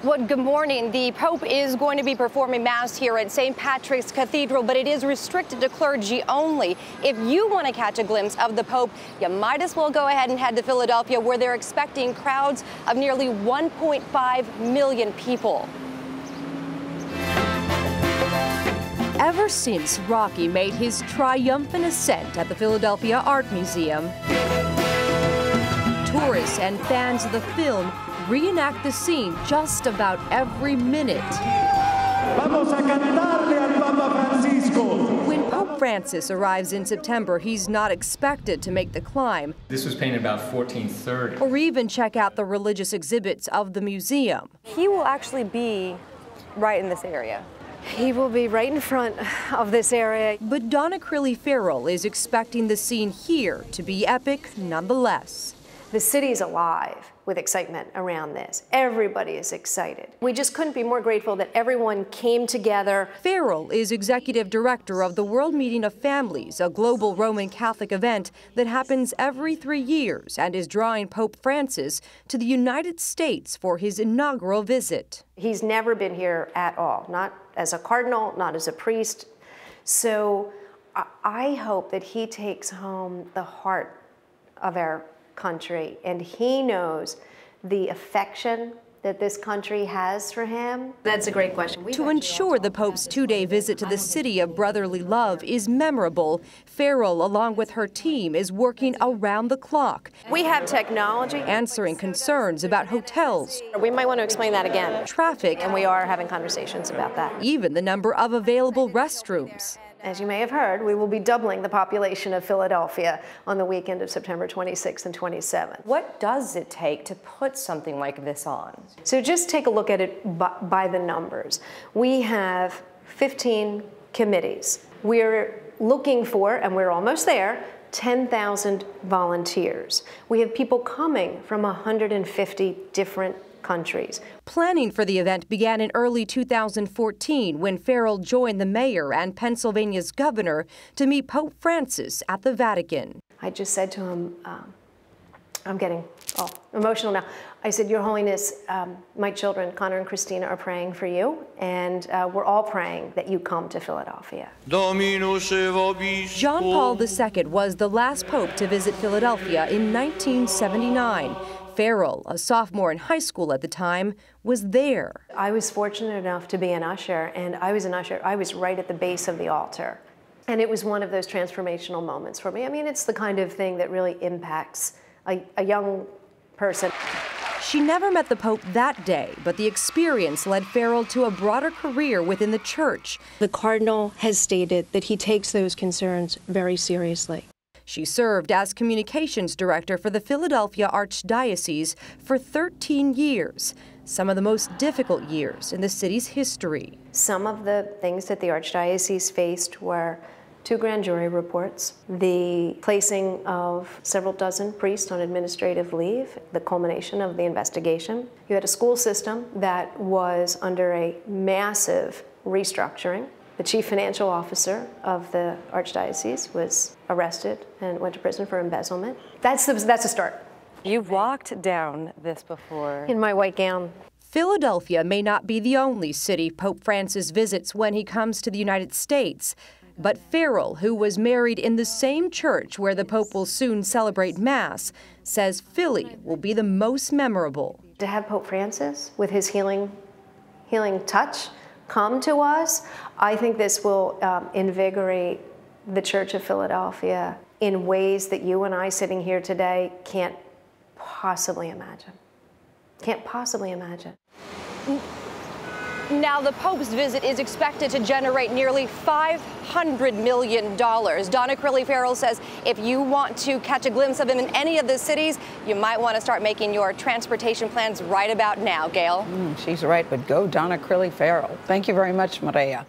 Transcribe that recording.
Well, good morning. The Pope is going to be performing Mass here at St. Patrick's Cathedral, but it is restricted to clergy only. If you want to catch a glimpse of the Pope, you might as well go ahead and head to Philadelphia, where they're expecting crowds of nearly 1.5 million people. Ever since Rocky made his triumphant ascent at the Philadelphia Art Museum, tourists and fans of the film reenact the scene just about every minute. Vamos a cantarle al Papa Francisco. When Pope Francis arrives in September, he's not expected to make the climb. This was painted about 1430. Or even check out the religious exhibits of the museum. He will actually be right in this area. He will be right in front of this area. But Donna Crilly-Farrell is expecting the scene here to be epic nonetheless. The city's alive with excitement around this. Everybody is excited. We just couldn't be more grateful that everyone came together. Farrell is executive director of the World Meeting of Families, a global Roman Catholic event that happens every 3 years and is drawing Pope Francis to the United States for his inaugural visit. He's never been here at all, not as a cardinal, not as a priest. So I hope that he takes home the heart of our country, and he knows the affection that this country has for him. That's a great question. To ensure the Pope's 2-day visit to the city of brotherly love is memorable, Farrell, along with her team, is working around the clock. We have technology. Answering concerns about hotels. We might want to explain that again. Traffic. And we are having conversations about that. Even the number of available restrooms. As you may have heard, we will be doubling the population of Philadelphia on the weekend of September 26th and 27th. What does it take to put something like this on? So just take a look at it by the numbers. We have 15 committees. We're looking for, and we're almost there, 10,000 volunteers. We have people coming from 150 different countries. Planning for the event began in early 2014 when Farrell joined the mayor and Pennsylvania's governor to meet Pope Francis at the Vatican. I just said to him, I'm getting emotional now. I said, Your Holiness, my children, Connor and Christina, are praying for you, and we're all praying that you come to Philadelphia. John Paul II was the last pope to visit Philadelphia in 1979. Farrell, a sophomore in high school at the time, was there. I was fortunate enough to be an usher, and I was an usher. I was right at the base of the altar. And it was one of those transformational moments for me. I mean, it's the kind of thing that really impacts a young person. She never met the Pope that day, but the experience led Farrell to a broader career within the church. The Cardinal has stated that he takes those concerns very seriously. She served as communications director for the Philadelphia Archdiocese for 13 years, some of the most difficult years in the city's history. Some of the things that the Archdiocese faced were 2 grand jury reports, the placing of several dozen priests on administrative leave, the culmination of the investigation. You had a school system that was under a massive restructuring. The chief financial officer of the Archdiocese was arrested and went to prison for embezzlement. That's a start. You've walked down this before. In my white gown. Philadelphia may not be the only city Pope Francis visits when he comes to the United States, but Farrell, who was married in the same church where the Pope will soon celebrate Mass, says Philly will be the most memorable. To have Pope Francis with his healing touch come to us, I think this will invigorate the Church of Philadelphia in ways that you and I sitting here today can't possibly imagine. Can't possibly imagine. Now, the Pope's visit is expected to generate nearly $500 million. Donna Crilly-Farrell says if you want to catch a glimpse of him in any of the cities, you might want to start making your transportation plans right about now, Gail. She's right, but go Donna Crilly-Farrell. Thank you very much, Maria.